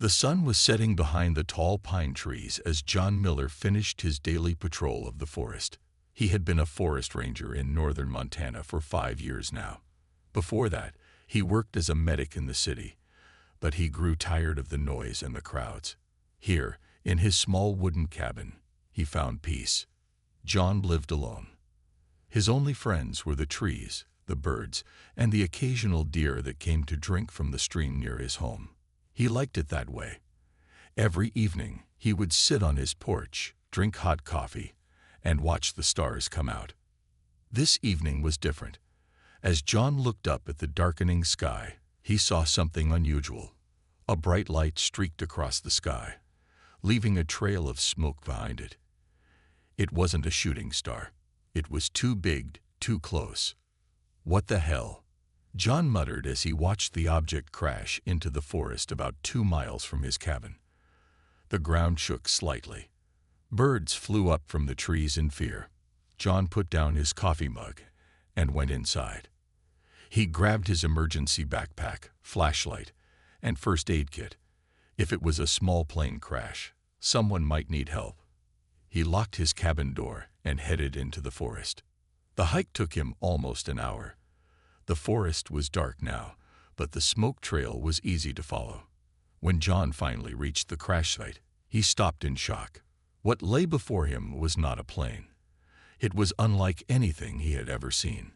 The sun was setting behind the tall pine trees as John Miller finished his daily patrol of the forest. He had been a forest ranger in northern Montana for 5 years now. Before that, he worked as a medic in the city, but he grew tired of the noise and the crowds. Here, in his small wooden cabin, he found peace. John lived alone. His only friends were the trees, the birds, and the occasional deer that came to drink from the stream near his home. He liked it that way. Every evening, he would sit on his porch, drink hot coffee, and watch the stars come out. This evening was different. As John looked up at the darkening sky, he saw something unusual. A bright light streaked across the sky, leaving a trail of smoke behind it. It wasn't a shooting star. It was too big, too close. What the hell? John muttered as he watched the object crash into the forest about 2 miles from his cabin. The ground shook slightly. Birds flew up from the trees in fear. John put down his coffee mug and went inside. He grabbed his emergency backpack, flashlight, and first aid kit. If it was a small plane crash, someone might need help. He locked his cabin door and headed into the forest. The hike took him almost an hour. The forest was dark now, but the smoke trail was easy to follow. When John finally reached the crash site, he stopped in shock. What lay before him was not a plane. It was unlike anything he had ever seen.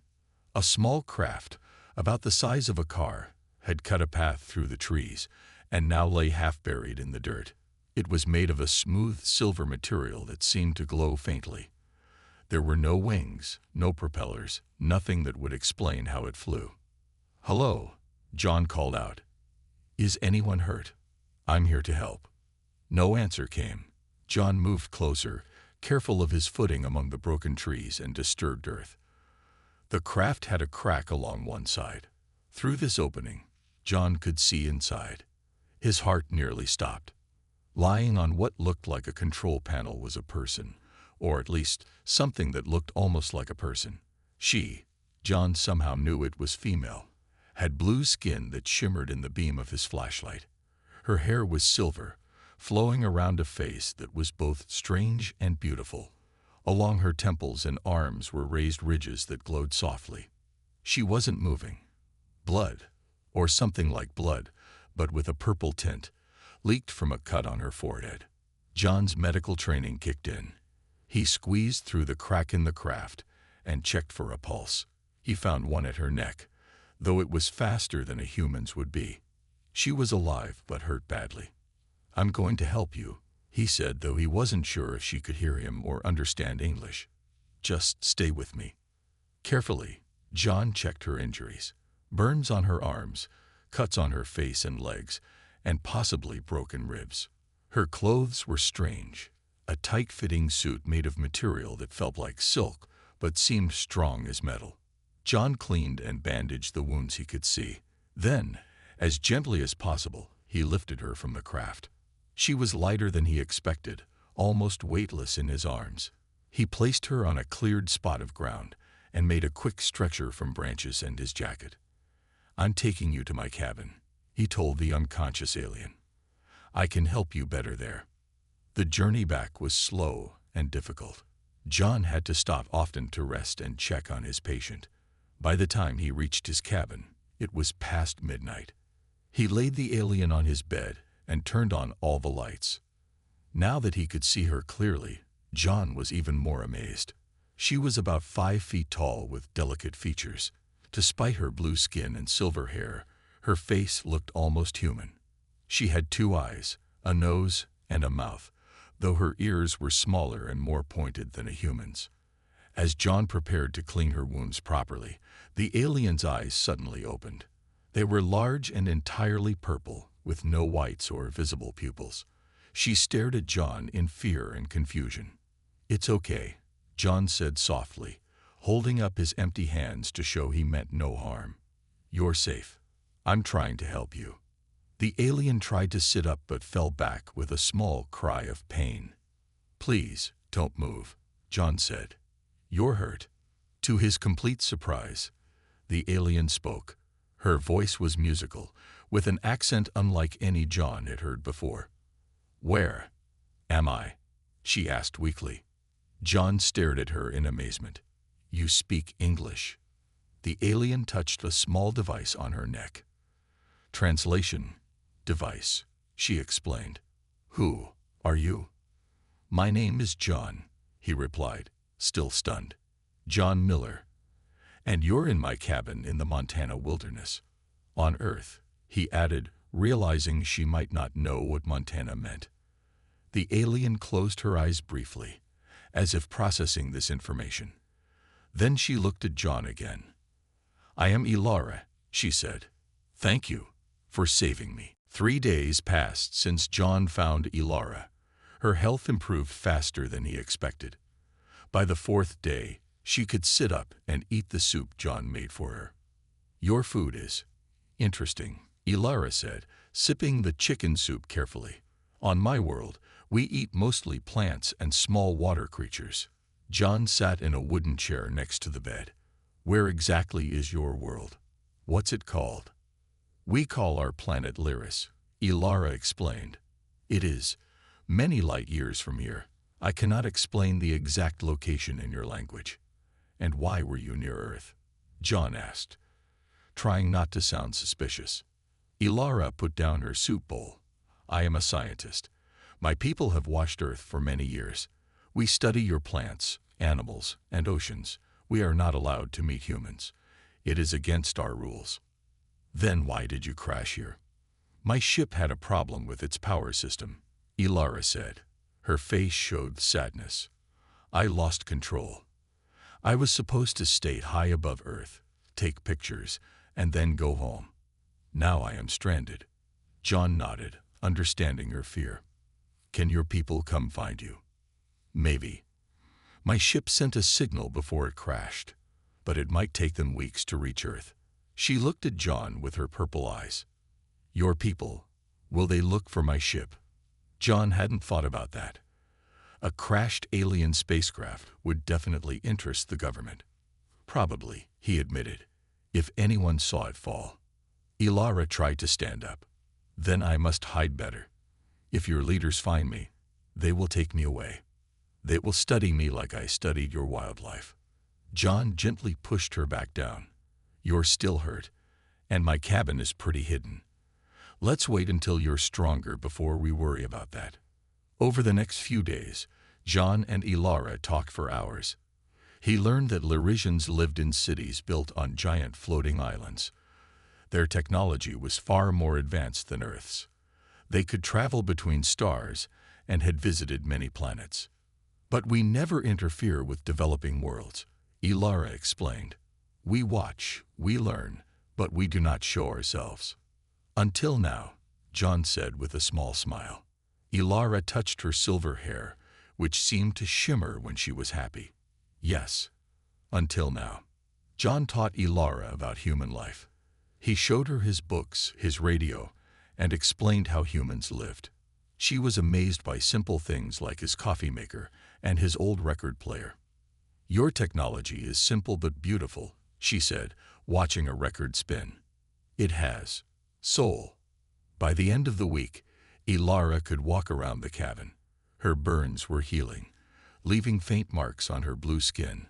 A small craft, about the size of a car, had cut a path through the trees and now lay half buried in the dirt. It was made of a smooth silver material that seemed to glow faintly. There were no wings, no propellers, nothing that would explain how it flew. "Hello," John called out. "Is anyone hurt? I'm here to help." No answer came. John moved closer, careful of his footing among the broken trees and disturbed earth. The craft had a crack along one side. Through this opening, John could see inside. His heart nearly stopped. Lying on what looked like a control panel was a person, or at least something that looked almost like a person. She, John somehow knew it was female, had blue skin that shimmered in the beam of his flashlight. Her hair was silver, flowing around a face that was both strange and beautiful. Along her temples and arms were raised ridges that glowed softly. She wasn't moving. Blood, or something like blood, but with a purple tint, leaked from a cut on her forehead. John's medical training kicked in. He squeezed through the crack in the craft and checked for a pulse. He found one at her neck, though it was faster than a human's would be. She was alive but hurt badly. "I'm going to help you," he said, though he wasn't sure if she could hear him or understand English. "Just stay with me." Carefully, John checked her injuries. Burns on her arms, cuts on her face and legs, and possibly broken ribs. Her clothes were strange. A tight-fitting suit made of material that felt like silk but seemed strong as metal. John cleaned and bandaged the wounds he could see. Then, as gently as possible, he lifted her from the craft. She was lighter than he expected, almost weightless in his arms. He placed her on a cleared spot of ground and made a quick stretcher from branches and his jacket. "I'm taking you to my cabin," he told the unconscious alien. "I can help you better there." The journey back was slow and difficult. John had to stop often to rest and check on his patient. By the time he reached his cabin, it was past midnight. He laid the alien on his bed and turned on all the lights. Now that he could see her clearly, John was even more amazed. She was about 5 feet tall with delicate features. Despite her blue skin and silver hair, her face looked almost human. She had 2 eyes, a nose, and a mouth, though her ears were smaller and more pointed than a human's. As John prepared to clean her wounds properly, the alien's eyes suddenly opened. They were large and entirely purple, with no whites or visible pupils. She stared at John in fear and confusion. "It's okay," John said softly, holding up his empty hands to show he meant no harm. "You're safe. I'm trying to help you." The alien tried to sit up but fell back with a small cry of pain. "Please, don't move," John said. "You're hurt." To his complete surprise, the alien spoke. Her voice was musical, with an accent unlike any John had heard before. "Where am I?" she asked weakly. John stared at her in amazement. "You speak English." The alien touched a small device on her neck. "Translation device," she explained. "Who are you?" "My name is John," he replied, still stunned. "John Miller. And you're in my cabin in the Montana wilderness. On Earth," he added, realizing she might not know what Montana meant. The alien closed her eyes briefly, as if processing this information. Then she looked at John again. "I am Ilara," she said. "Thank you for saving me." 3 days passed since John found Ilara. Her health improved faster than he expected. By the 4th day, she could sit up and eat the soup John made for her. "Your food is interesting," Ilara said, sipping the chicken soup carefully. "On my world, we eat mostly plants and small water creatures." John sat in a wooden chair next to the bed. "Where exactly is your world? What's it called?" "We call our planet Lyris," Ilara explained. "It is many light years from here. I cannot explain the exact location in your language." "And why were you near Earth?" John asked, trying not to sound suspicious. Ilara put down her soup bowl. "I am a scientist. My people have watched Earth for many years. We study your plants, animals, and oceans. We are not allowed to meet humans. It is against our rules." "Then why did you crash here?" "My ship had a problem with its power system," Ilara said. Her face showed sadness. "I lost control. I was supposed to stay high above Earth, take pictures, and then go home. Now I am stranded." John nodded, understanding her fear. "Can your people come find you?" "Maybe. My ship sent a signal before it crashed, but it might take them weeks to reach Earth." She looked at John with her purple eyes. "Your people, will they look for my ship?" John hadn't thought about that. A crashed alien spacecraft would definitely interest the government. "Probably," he admitted, "if anyone saw it fall." Ilara tried to stand up. "Then I must hide better. If your leaders find me, they will take me away. They will study me like I studied your wildlife." John gently pushed her back down. "You're still hurt, and my cabin is pretty hidden. Let's wait until you're stronger before we worry about that." Over the next few days, John and Ilara talked for hours. He learned that Lyrisians lived in cities built on giant floating islands. Their technology was far more advanced than Earth's. They could travel between stars and had visited many planets. "But we never interfere with developing worlds," Ilara explained. "We watch, we learn, but we do not show ourselves." "Until now," John said with a small smile. Ilara touched her silver hair, which seemed to shimmer when she was happy. "Yes, until now." John taught Ilara about human life. He showed her his books, his radio, and explained how humans lived. She was amazed by simple things like his coffee maker and his old record player. "Your technology is simple but beautiful," she said, watching a record spin. "It has soul." By the end of the week, Ilara could walk around the cabin. Her burns were healing, leaving faint marks on her blue skin.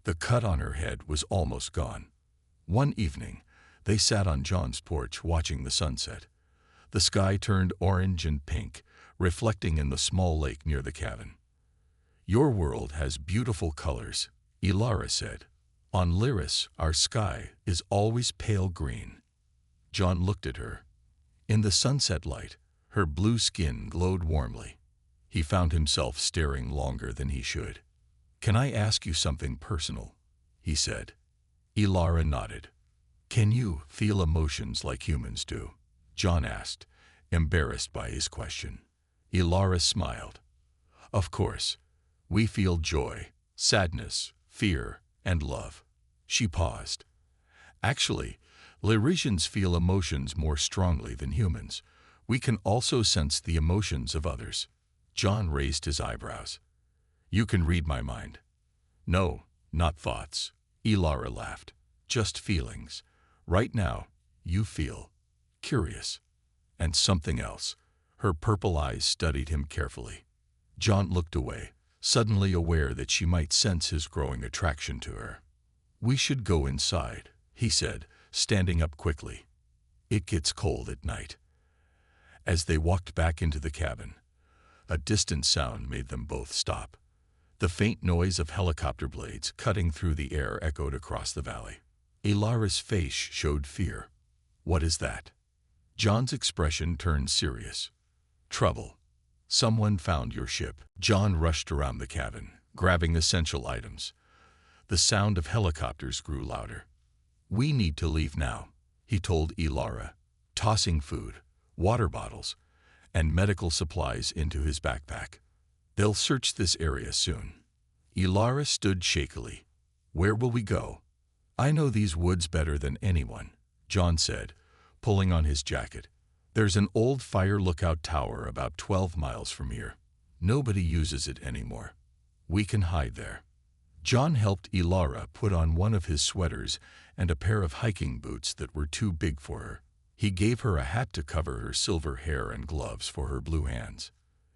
The cut on her head was almost gone. One evening, they sat on John's porch watching the sunset. The sky turned orange and pink, reflecting in the small lake near the cabin. "Your world has beautiful colors," Ilara said. "On Lyris, our sky is always pale green." John looked at her. In the sunset light, her blue skin glowed warmly. He found himself staring longer than he should. "Can I ask you something personal?" he said. Ilara nodded. "Can you feel emotions like humans do?" John asked, embarrassed by his question. Ilara smiled. "Of course. We feel joy, sadness, fear, and love." She paused. "Actually, Lyrisians feel emotions more strongly than humans. We can also sense the emotions of others." John raised his eyebrows. "You can read my mind." "No, not thoughts," Ilara laughed. "Just feelings. Right now, you feel curious. And something else. Her purple eyes studied him carefully. John looked away, suddenly aware that she might sense his growing attraction to her. "We should go inside," he said, standing up quickly. "It gets cold at night." As they walked back into the cabin, a distant sound made them both stop. The faint noise of helicopter blades cutting through the air echoed across the valley. Ilara's face showed fear. "What is that?" John's expression turned serious. "Trouble. Someone found your ship." John rushed around the cabin, grabbing essential items. The sound of helicopters grew louder. "We need to leave now," he told Ilara, tossing food, water bottles, and medical supplies into his backpack. "They'll search this area soon." Ilara stood shakily. "Where will we go?" "I know these woods better than anyone," John said, pulling on his jacket. "There's an old fire lookout tower about 12 miles from here. Nobody uses it anymore. We can hide there." John helped Ilara put on one of his sweaters and a pair of hiking boots that were too big for her. He gave her a hat to cover her silver hair and gloves for her blue hands.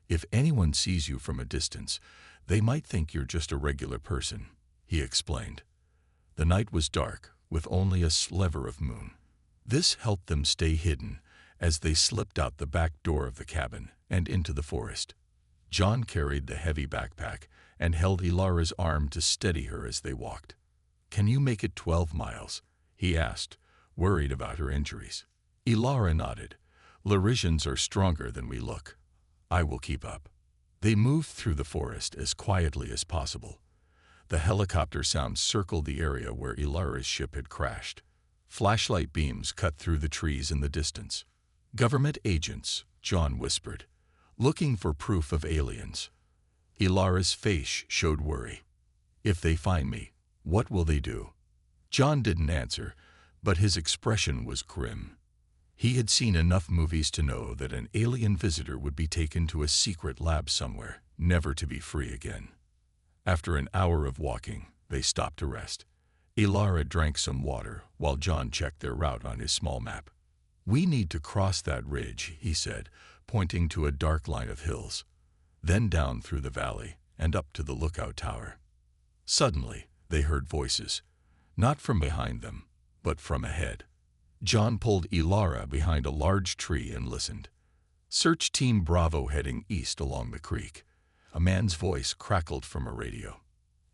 "If anyone sees you from a distance, they might think you're just a regular person," he explained. The night was dark, with only a sliver of moon. This helped them stay hidden as they slipped out the back door of the cabin and into the forest. John carried the heavy backpack and held Ilara's arm to steady her as they walked. "Can you make it 12 miles?" he asked, worried about her injuries. Ilara nodded. "Larisians are stronger than we look. I will keep up." They moved through the forest as quietly as possible. The helicopter sounds circled the area where Ilara's ship had crashed. Flashlight beams cut through the trees in the distance. "Government agents," John whispered, "looking for proof of aliens." Ilara's face showed worry. "If they find me, what will they do?" John didn't answer, but his expression was grim. He had seen enough movies to know that an alien visitor would be taken to a secret lab somewhere, never to be free again. After an hour of walking, they stopped to rest. Ilara drank some water while John checked their route on his small map. "We need to cross that ridge," he said, pointing to a dark line of hills. "Then down through the valley and up to the lookout tower." Suddenly, they heard voices, not from behind them, but from ahead. John pulled Ilara behind a large tree and listened. "Search Team Bravo heading east along the creek." A man's voice crackled from a radio.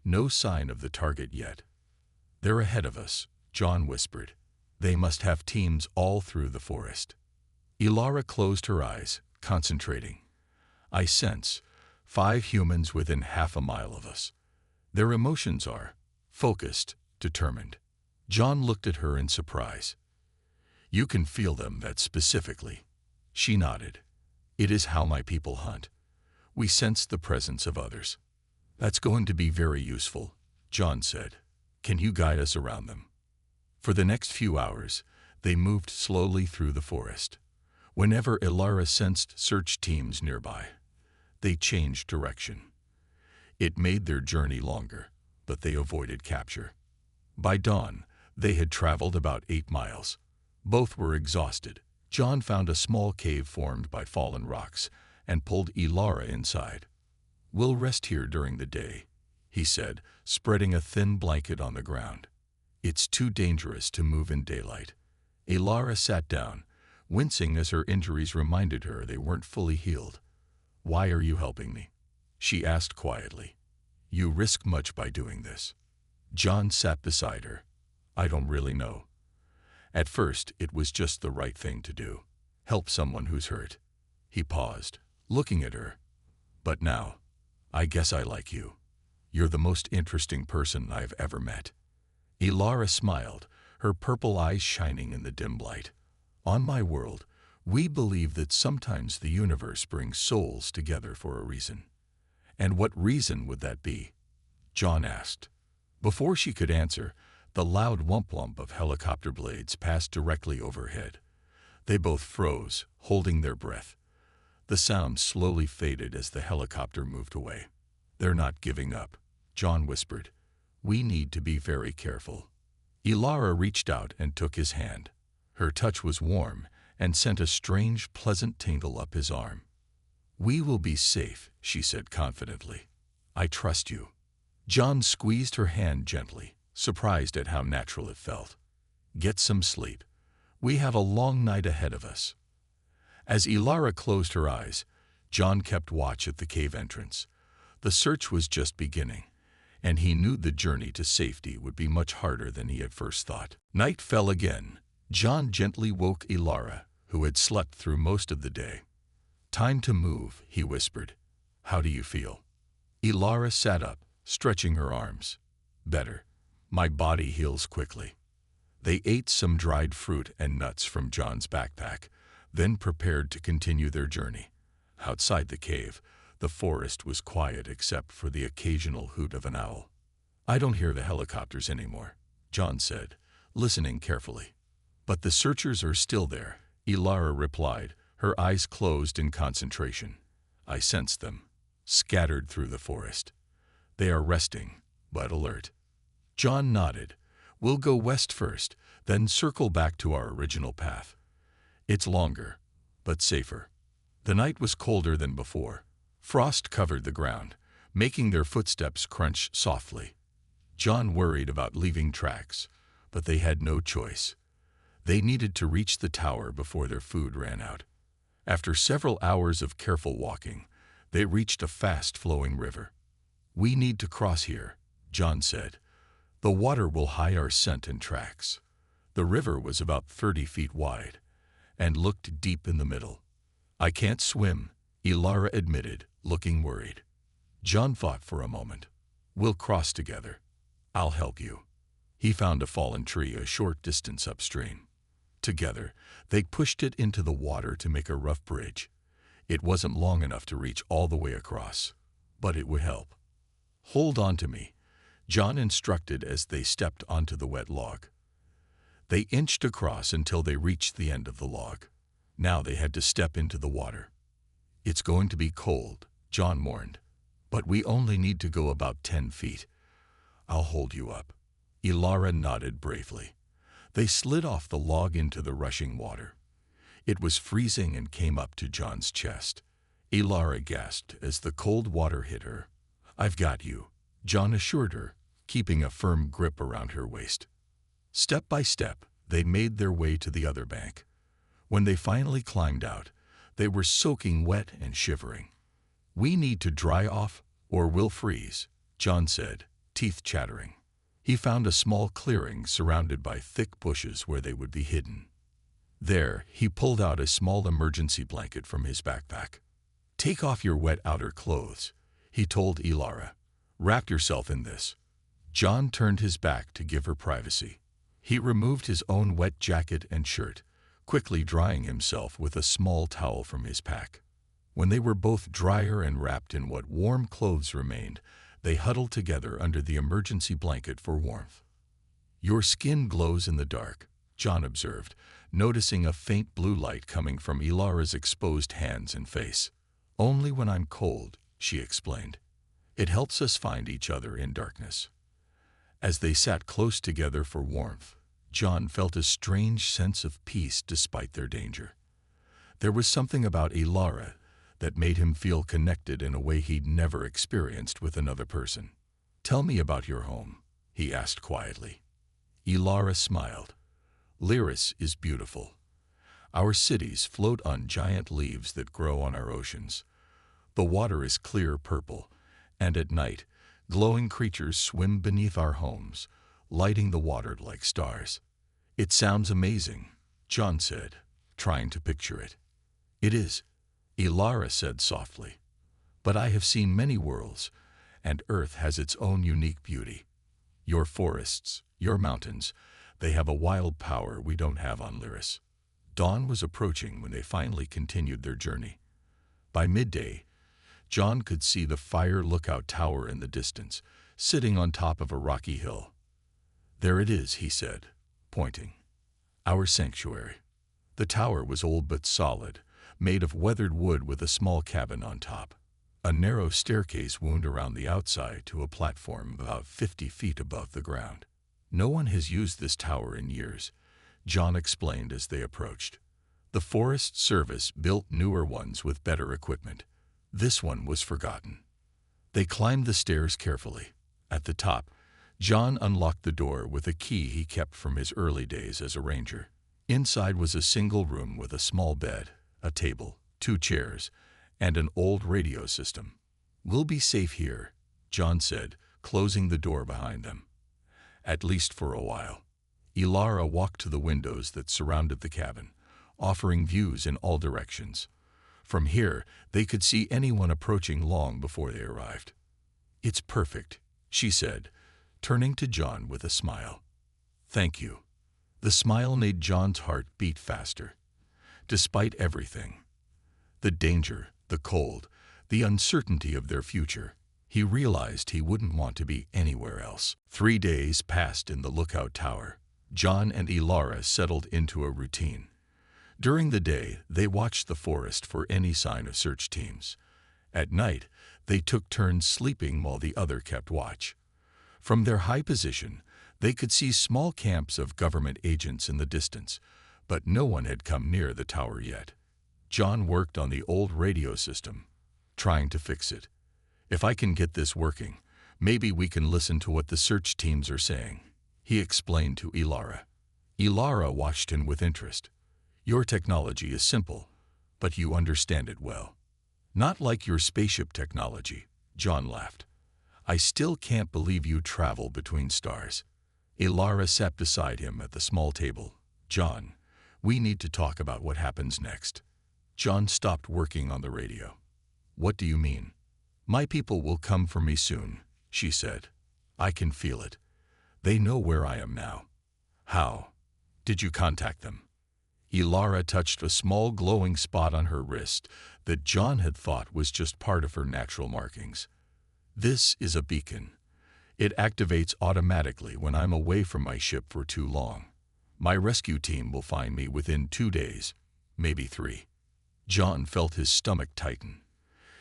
"No sign of the target yet." "They're ahead of us," John whispered. "They must have teams all through the forest." Ilara closed her eyes, concentrating. "I sense 5 humans within half a mile of us. Their emotions are focused, determined." John looked at her in surprise. "You can feel them that specifically." She nodded. "It is how my people hunt. We sense the presence of others." "That's going to be very useful," John said. "Can you guide us around them?" For the next few hours, they moved slowly through the forest. Whenever Ilara sensed search teams nearby, they changed direction. It made their journey longer, but they avoided capture. By dawn, they had traveled about 8 miles. Both were exhausted. John found a small cave formed by fallen rocks and pulled Ilara inside. "We'll rest here during the day," he said, spreading a thin blanket on the ground. "It's too dangerous to move in daylight." Ilara sat down, wincing as her injuries reminded her they weren't fully healed. "Why are you helping me?" she asked quietly. "You risk much by doing this." John sat beside her. "I don't really know. At first, it was just the right thing to do. Help someone who's hurt." He paused, looking at her. "But now, I guess I like you. You're the most interesting person I've ever met." Ilara smiled, her purple eyes shining in the dim light. "On my world, we believe that sometimes the universe brings souls together for a reason." "And what reason would that be?" John asked. Before she could answer, the loud whump-whump of helicopter blades passed directly overhead. They both froze, holding their breath. The sound slowly faded as the helicopter moved away. "They're not giving up," John whispered. "We need to be very careful." Ilara reached out and took his hand. Her touch was warm, and sent a strange, pleasant tingle up his arm. "We will be safe," she said confidently. "I trust you." John squeezed her hand gently, surprised at how natural it felt. "Get some sleep. We have a long night ahead of us." As Ilara closed her eyes, John kept watch at the cave entrance. The search was just beginning, and he knew the journey to safety would be much harder than he had first thought. Night fell again. John gently woke Ilara, who had slept through most of the day. "Time to move," he whispered. "How do you feel?" Ilara sat up, stretching her arms. "Better. My body heals quickly." They ate some dried fruit and nuts from John's backpack, then prepared to continue their journey. Outside the cave, the forest was quiet except for the occasional hoot of an owl. "I don't hear the helicopters anymore," John said, listening carefully. "But the searchers are still there," Ilara replied, her eyes closed in concentration. "I sense them, scattered through the forest. They are resting, but alert." John nodded. "We'll go west first, then circle back to our original path. It's longer, but safer." The night was colder than before. Frost covered the ground, making their footsteps crunch softly. John worried about leaving tracks, but they had no choice. They needed to reach the tower before their food ran out. After several hours of careful walking, they reached a fast-flowing river. "We need to cross here," John said. "The water will hide our scent and tracks." The river was about 30 feet wide and looked deep in the middle. "I can't swim," Ilara admitted, looking worried. John thought for a moment. "We'll cross together. I'll help you." He found a fallen tree a short distance upstream. Together, they pushed it into the water to make a rough bridge. It wasn't long enough to reach all the way across, but it would help. "Hold on to me," John instructed as they stepped onto the wet log. They inched across until they reached the end of the log. Now they had to step into the water. "It's going to be cold," John warned, "but we only need to go about 10 feet. I'll hold you up." Ilara nodded bravely. They slid off the log into the rushing water. It was freezing and came up to John's chest. Ilara gasped as the cold water hit her. "I've got you," John assured her, keeping a firm grip around her waist. Step by step, they made their way to the other bank. When they finally climbed out, they were soaking wet and shivering. "We need to dry off or we'll freeze," John said, teeth chattering. He found a small clearing surrounded by thick bushes where they would be hidden. There, he pulled out a small emergency blanket from his backpack. "Take off your wet outer clothes," he told Ilara. "Wrap yourself in this." John turned his back to give her privacy. He removed his own wet jacket and shirt, quickly drying himself with a small towel from his pack. When they were both drier and wrapped in what warm clothes remained, they huddled together under the emergency blanket for warmth. "Your skin glows in the dark," John observed, noticing a faint blue light coming from Ilara's exposed hands and face. "Only when I'm cold," she explained. "It helps us find each other in darkness." As they sat close together for warmth, John felt a strange sense of peace despite their danger. There was something about Ilara that made him feel connected in a way he'd never experienced with another person. "Tell me about your home," he asked quietly. Ilara smiled. "Lyris is beautiful. Our cities float on giant leaves that grow on our oceans. The water is clear purple, and at night, glowing creatures swim beneath our homes, lighting the water like stars." "It sounds amazing," John said, trying to picture it. "It is," Ilara said softly. "But I have seen many worlds, and Earth has its own unique beauty. Your forests, your mountains, they have a wild power we don't have on Lyris." Dawn was approaching when they finally continued their journey. By midday, John could see the fire lookout tower in the distance, sitting on top of a rocky hill. "There it is," he said, pointing. "Our sanctuary." The tower was old but solid, made of weathered wood with a small cabin on top. A narrow staircase wound around the outside to a platform about 50 feet above the ground. "No one has used this tower in years," John explained as they approached. The Forest Service built newer ones with better equipment. This one was forgotten. They climbed the stairs carefully. At the top, John unlocked the door with a key he kept from his early days as a ranger. Inside was a single room with a small bed, a table, 2 chairs, and an old radio system. "We'll be safe here," John said, closing the door behind them. At least for a while. Ilara walked to the windows that surrounded the cabin, offering views in all directions. From here, they could see anyone approaching long before they arrived. "It's perfect," she said, turning to John with a smile. "Thank you." The smile made John's heart beat faster. Despite everything, the danger, the cold, the uncertainty of their future, he realized he wouldn't want to be anywhere else. 3 days passed in the lookout tower. John and Ilara settled into a routine. During the day, they watched the forest for any sign of search teams. At night, they took turns sleeping while the other kept watch. From their high position, they could see small camps of government agents in the distance, but no one had come near the tower yet. John worked on the old radio system, trying to fix it. "If I can get this working, maybe we can listen to what the search teams are saying," he explained to Ilara. Ilara watched him with interest. "Your technology is simple, but you understand it well." "Not like your spaceship technology," John laughed. "I still can't believe you travel between stars." Ilara sat beside him at the small table. "John, we need to talk about what happens next." John stopped working on the radio. "What do you mean?" "My people will come for me soon," she said. "I can feel it. They know where I am now." "How? Did you contact them?" Ilara touched a small glowing spot on her wrist that John had thought was just part of her natural markings. "This is a beacon. It activates automatically when I'm away from my ship for too long. My rescue team will find me within 2 days, maybe 3. John felt his stomach tighten.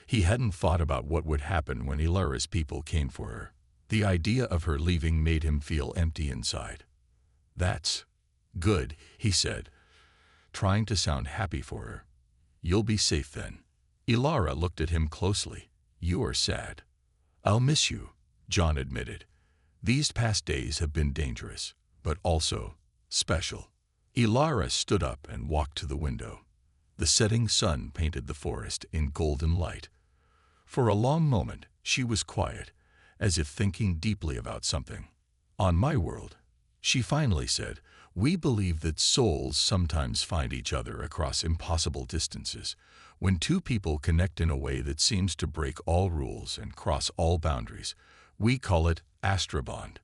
He hadn't thought about what would happen when Ilara's people came for her. The idea of her leaving made him feel empty inside. "That's good," he said, trying to sound happy for her. "You'll be safe then." Ilara looked at him closely. "You are sad." "I'll miss you," John admitted. "These past days have been dangerous, but also special." Ilara stood up and walked to the window. The setting sun painted the forest in golden light. For a long moment, she was quiet, as if thinking deeply about something. "On my world," she finally said, "we believe that souls sometimes find each other across impossible distances. When 2 people connect in a way that seems to break all rules and cross all boundaries, we call it astrobond.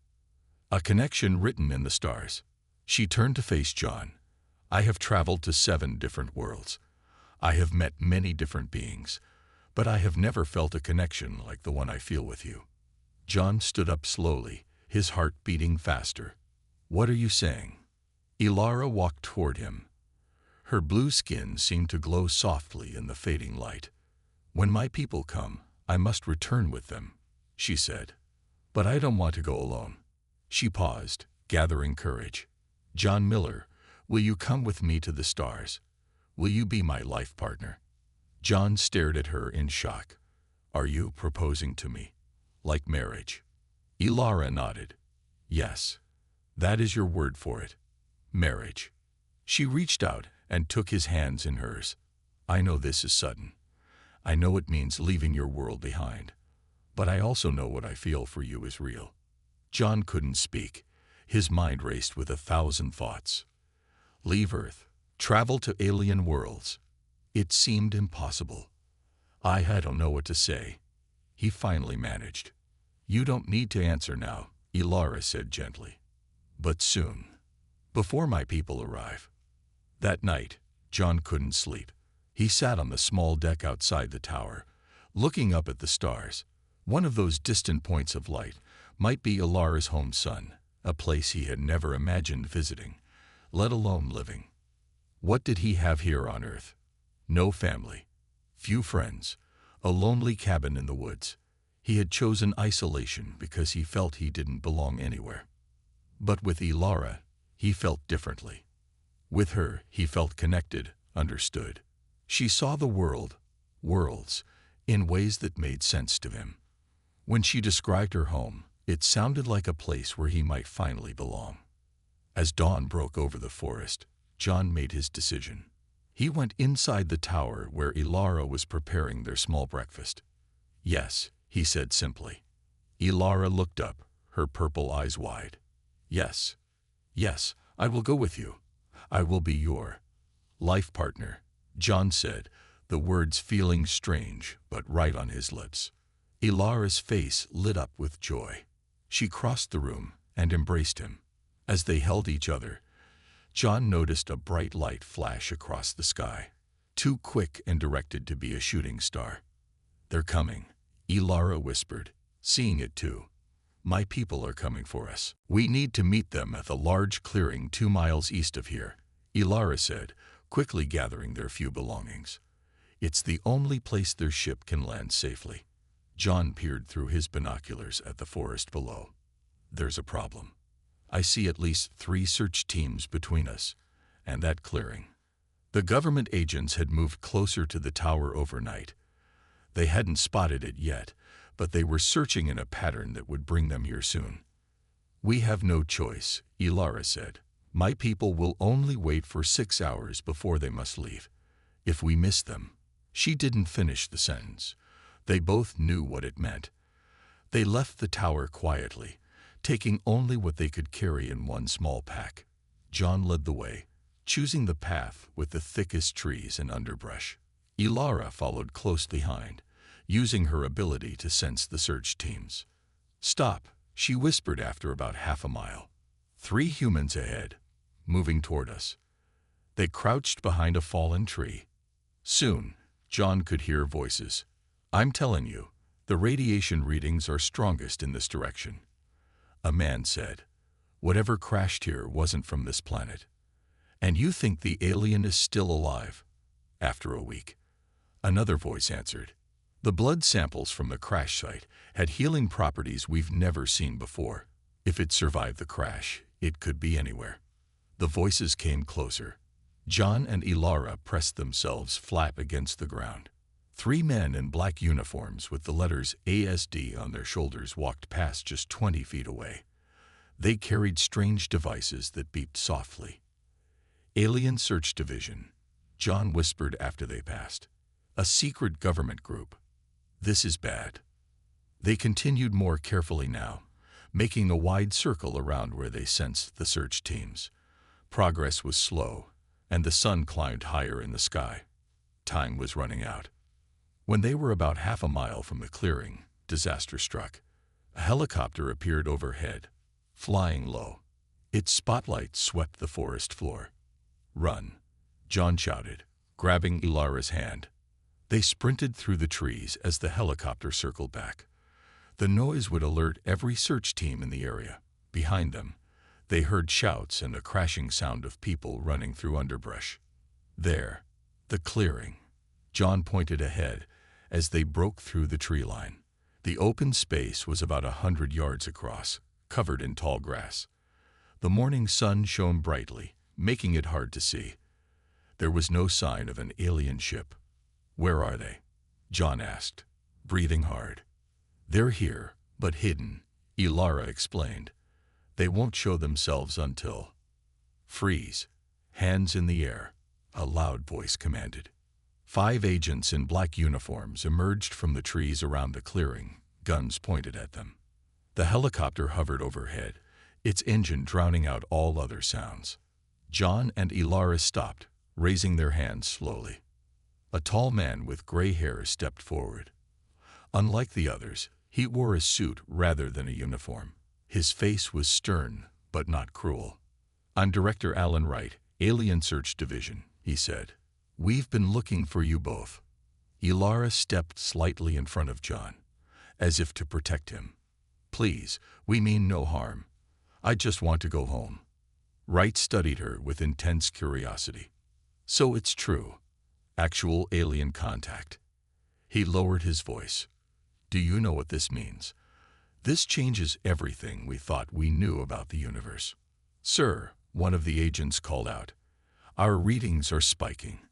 A connection written in the stars." She turned to face John. "I have traveled to 7 different worlds. I have met many different beings, but I have never felt a connection like the one I feel with you." John stood up slowly, his heart beating faster. "What are you saying?" Ilara walked toward him. Her blue skin seemed to glow softly in the fading light. "When my people come, I must return with them," she said. "But I don't want to go alone." She paused, gathering courage. "John Miller, will you come with me to the stars? Will you be my life partner?" John stared at her in shock. "Are you proposing to me? Like marriage?" Ilara nodded. "Yes. That is your word for it. Marriage." She reached out and took his hands in hers. "I know this is sudden. I know it means leaving your world behind. But I also know what I feel for you is real." John couldn't speak. His mind raced with 1,000 thoughts. Leave Earth. Travel to alien worlds. It seemed impossible. "I don't know what to say," he finally managed. "You don't need to answer now," Ilara said gently. "But soon. Before my people arrive." That night, John couldn't sleep. He sat on the small deck outside the tower, looking up at the stars. One of those distant points of light might be Ilara's home sun, a place he had never imagined visiting, let alone living. What did he have here on Earth? No family, few friends, a lonely cabin in the woods. He had chosen isolation because he felt he didn't belong anywhere. But with Ilara, he felt differently. With her, he felt connected, understood. She saw the worlds, in ways that made sense to him. When she described her home, it sounded like a place where he might finally belong. As dawn broke over the forest, John made his decision. He went inside the tower where Ilara was preparing their small breakfast. "Yes," he said simply. Ilara looked up, her purple eyes wide. Yes, I will go with you. I will be your life partner," John said, the words feeling strange but right on his lips. Ilara's face lit up with joy. She crossed the room and embraced him. As they held each other, John noticed a bright light flash across the sky, too quick and directed to be a shooting star. "They're coming," Ilara whispered, seeing it too. "My people are coming for us. We need to meet them at the large clearing 2 miles east of here," Ilara said, quickly gathering their few belongings. "It's the only place their ship can land safely." John peered through his binoculars at the forest below. "There's a problem. I see at least 3 search teams between us and that clearing." The government agents had moved closer to the tower overnight. They hadn't spotted it yet, but they were searching in a pattern that would bring them here soon. "We have no choice," Ilara said. "My people will only wait for 6 hours before they must leave. If we miss them—" She didn't finish the sentence. They both knew what it meant. They left the tower quietly, taking only what they could carry in one small pack. John led the way, choosing the path with the thickest trees and underbrush. Ilara followed close behind, using her ability to sense the search teams. "Stop," she whispered after about half a mile. 3 humans ahead, moving toward us. They crouched behind a fallen tree. Soon, John could hear voices. "I'm telling you, the radiation readings are strongest in this direction." A man said, "Whatever crashed here wasn't from this planet. And you think the alien is still alive?" "After a week." Another voice answered. "The blood samples from the crash site had healing properties we've never seen before. If it survived the crash, it could be anywhere." The voices came closer. John and Ilara pressed themselves flat against the ground. 3 men in black uniforms with the letters ASD on their shoulders walked past just 20 feet away. They carried strange devices that beeped softly. "Alien Search Division," John whispered after they passed. "A secret government group. This is bad." They continued more carefully now, making a wide circle around where they sensed the search teams. Progress was slow, and the sun climbed higher in the sky. Time was running out. When they were about half a mile from the clearing, disaster struck. A helicopter appeared overhead, flying low. Its spotlight swept the forest floor. "Run," John shouted, grabbing Ilara's hand. They sprinted through the trees as the helicopter circled back. The noise would alert every search team in the area. Behind them, they heard shouts and a crashing sound of people running through underbrush. "There, the clearing." John pointed ahead as they broke through the tree line. The open space was about 100 yards across, covered in tall grass. The morning sun shone brightly, making it hard to see. There was no sign of an alien ship. "Where are they?" John asked, breathing hard. "They're here, but hidden," Ilara explained. "They won't show themselves until—" "Freeze. Hands in the air," a loud voice commanded. 5 agents in black uniforms emerged from the trees around the clearing, guns pointed at them. The helicopter hovered overhead, its engine drowning out all other sounds. John and Ilara stopped, raising their hands slowly. A tall man with gray hair stepped forward. Unlike the others, he wore a suit rather than a uniform. His face was stern, but not cruel. "I'm Director Alan Wright, Alien Search Division," he said. "We've been looking for you both." Ilara stepped slightly in front of John, as if to protect him. "Please, we mean no harm. I just want to go home." Wright studied her with intense curiosity. "So it's true. Actual alien contact." He lowered his voice. "Do you know what this means? This changes everything we thought we knew about the universe." "Sir," one of the agents called out, "our readings are spiking."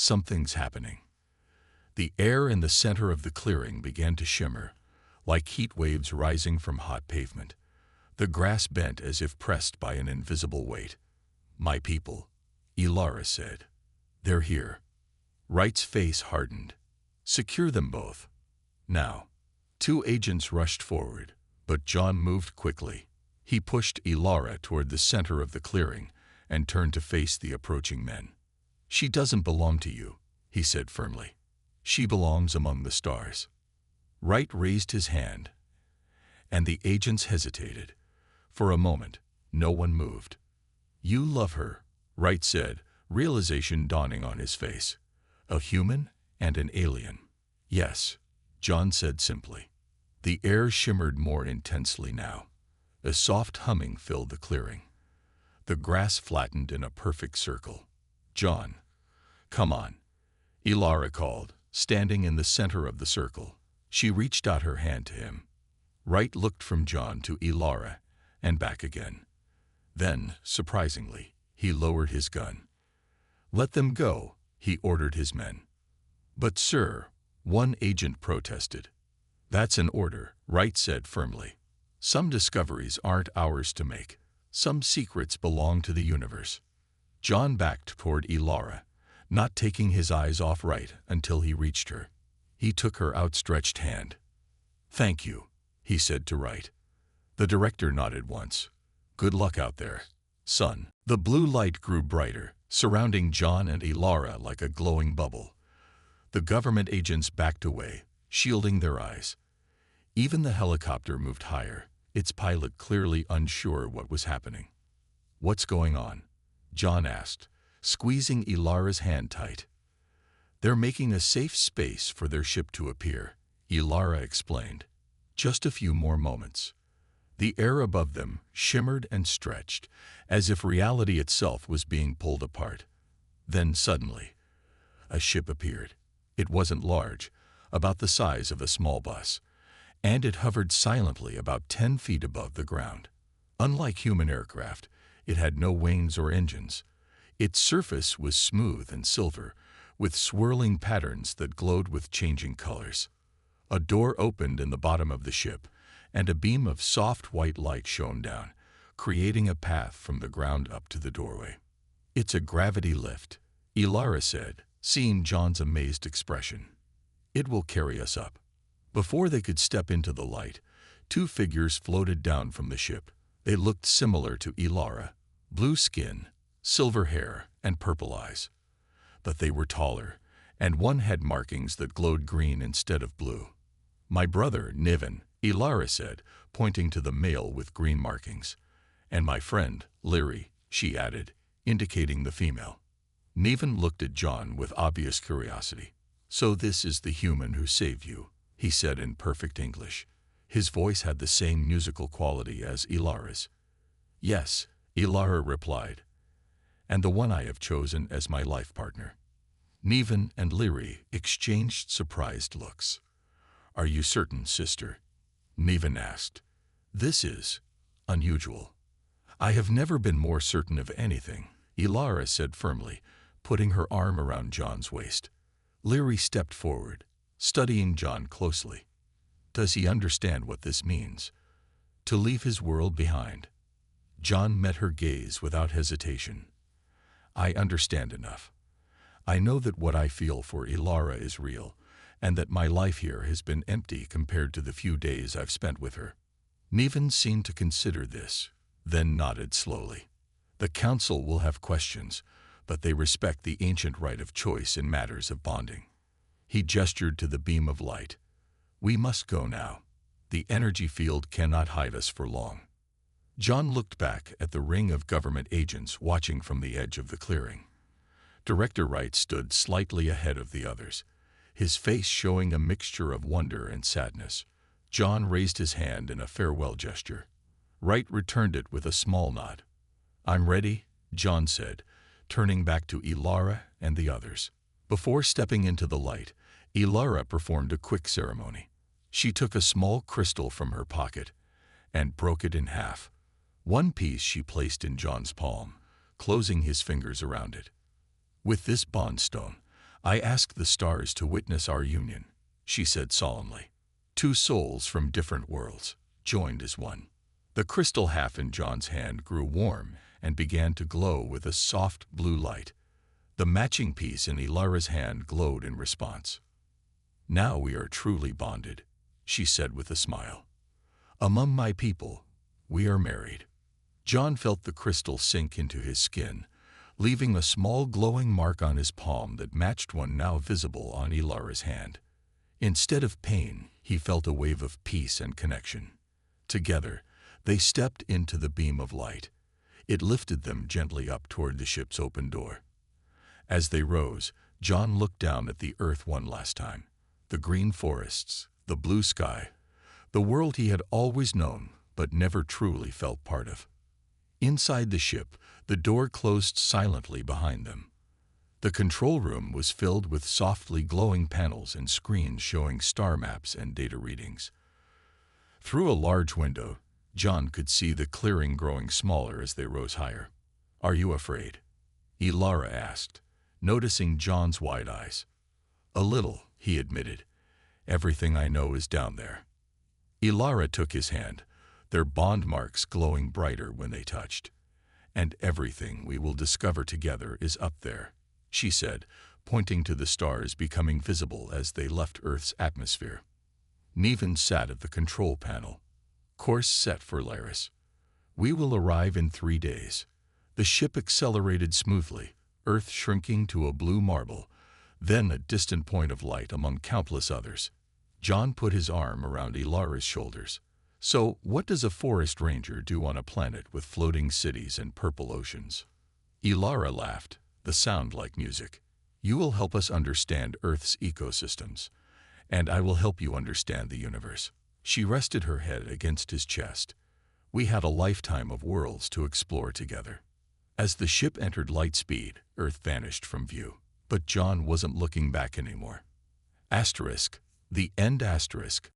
Something's happening. The air in the center of the clearing began to shimmer, like heat waves rising from hot pavement. The grass bent as if pressed by an invisible weight. "My people," Ilara said. "They're here." Wright's face hardened. "Secure them both. Now." 2 agents rushed forward, but John moved quickly. He pushed Ilara toward the center of the clearing and turned to face the approaching men. "She doesn't belong to you," he said firmly. "She belongs among the stars." Wright raised his hand, and the agents hesitated. For a moment, no one moved. "You love her," Wright said, realization dawning on his face. "A human and an alien." "Yes," John said simply. The air shimmered more intensely now. A soft humming filled the clearing. The grass flattened in a perfect circle. "John, come on," Ilara called, standing in the center of the circle. She reached out her hand to him. Wright looked from John to Ilara and back again. Then, surprisingly, he lowered his gun. "Let them go," he ordered his men. "But sir," one agent protested. "That's an order," Wright said firmly. "Some discoveries aren't ours to make. Some secrets belong to the universe." John backed toward Ilara, not taking his eyes off Wright until he reached her. He took her outstretched hand. "Thank you," he said to Wright. The director nodded once. "Good luck out there, son." The blue light grew brighter, surrounding John and Ilara like a glowing bubble. The government agents backed away, shielding their eyes. Even the helicopter moved higher, its pilot clearly unsure what was happening. "What's going on?" John asked, squeezing Ilara's hand tight. "They're making a safe space for their ship to appear," Ilara explained. Just a few more moments. The air above them shimmered and stretched, as if reality itself was being pulled apart. Then suddenly, a ship appeared. It wasn't large, about the size of a small bus, and it hovered silently about 10 feet above the ground. Unlike human aircraft, it had no wings or engines. Its surface was smooth and silver, with swirling patterns that glowed with changing colors. A door opened in the bottom of the ship, and a beam of soft white light shone down, creating a path from the ground up to the doorway. "It's a gravity lift," Ilara said, seeing John's amazed expression. "It will carry us up." Before they could step into the light, 2 figures floated down from the ship. They looked similar to Ilara, blue skin, silver hair, and purple eyes. But they were taller, and one had markings that glowed green instead of blue. "My brother, Niven," Ilara said, pointing to the male with green markings. "And my friend, Leary," she added, indicating the female. Niven looked at John with obvious curiosity. "So this is the human who saved you," he said in perfect English. His voice had the same musical quality as Ilara's. "Yes," Ilara replied, "and the one I have chosen as my life partner." Niven and Leary exchanged surprised looks. "Are you certain, sister?" Niven asked. "This is unusual." "I have never been more certain of anything," Ilara said firmly, putting her arm around John's waist. Leary stepped forward, studying John closely. "Does he understand what this means? To leave his world behind?" John met her gaze without hesitation. "I understand enough. I know that what I feel for Ilara is real, and that my life here has been empty compared to the few days I've spent with her." Niven seemed to consider this, then nodded slowly. "The council will have questions, but they respect the ancient right of choice in matters of bonding." He gestured to the beam of light. "We must go now. The energy field cannot hide us for long." John looked back at the ring of government agents watching from the edge of the clearing. Director Wright stood slightly ahead of the others, his face showing a mixture of wonder and sadness. John raised his hand in a farewell gesture. Wright returned it with a small nod. "I'm ready," John said, turning back to Ilara and the others. Before stepping into the light, Ilara performed a quick ceremony. She took a small crystal from her pocket and broke it in half. One piece she placed in John's palm, closing his fingers around it. "With this bond stone, I asked the stars to witness our union, she said solemnly. Two souls from different worlds, joined as one. The crystal half in John's hand grew warm and began to glow with a soft blue light. The matching piece in Ilara's hand glowed in response. Now we are truly bonded, she said with a smile. Among my people, we are married. John felt the crystal sink into his skin, leaving a small glowing mark on his palm that matched one now visible on Ilara's hand. Instead of pain, he felt a wave of peace and connection. Together, they stepped into the beam of light. It lifted them gently up toward the ship's open door. As they rose, John looked down at the earth one last time. The green forests, the blue sky, the world he had always known but never truly felt part of. Inside the ship, the door closed silently behind them. The control room was filled with softly glowing panels and screens showing star maps and data readings. Through a large window, John could see the clearing growing smaller as they rose higher. Are you afraid? Ilara asked, noticing John's wide eyes. A little, he admitted. Everything I know is down there. Ilara took his hand, their bond marks glowing brighter when they touched. And everything we will discover together is up there, she said, pointing to the stars becoming visible as they left Earth's atmosphere. Neven sat at the control panel. Course set for Laris. We will arrive in 3 days. The ship accelerated smoothly, Earth shrinking to a blue marble, then a distant point of light among countless others. John put his arm around Ilara's shoulders. So, what does a forest ranger do on a planet with floating cities and purple oceans? Ilara laughed, the sound like music. You will help us understand Earth's ecosystems, and I will help you understand the universe. She rested her head against his chest. We had a lifetime of worlds to explore together. As the ship entered light speed, Earth vanished from view. But John wasn't looking back anymore. Asterisk, the end asterisk,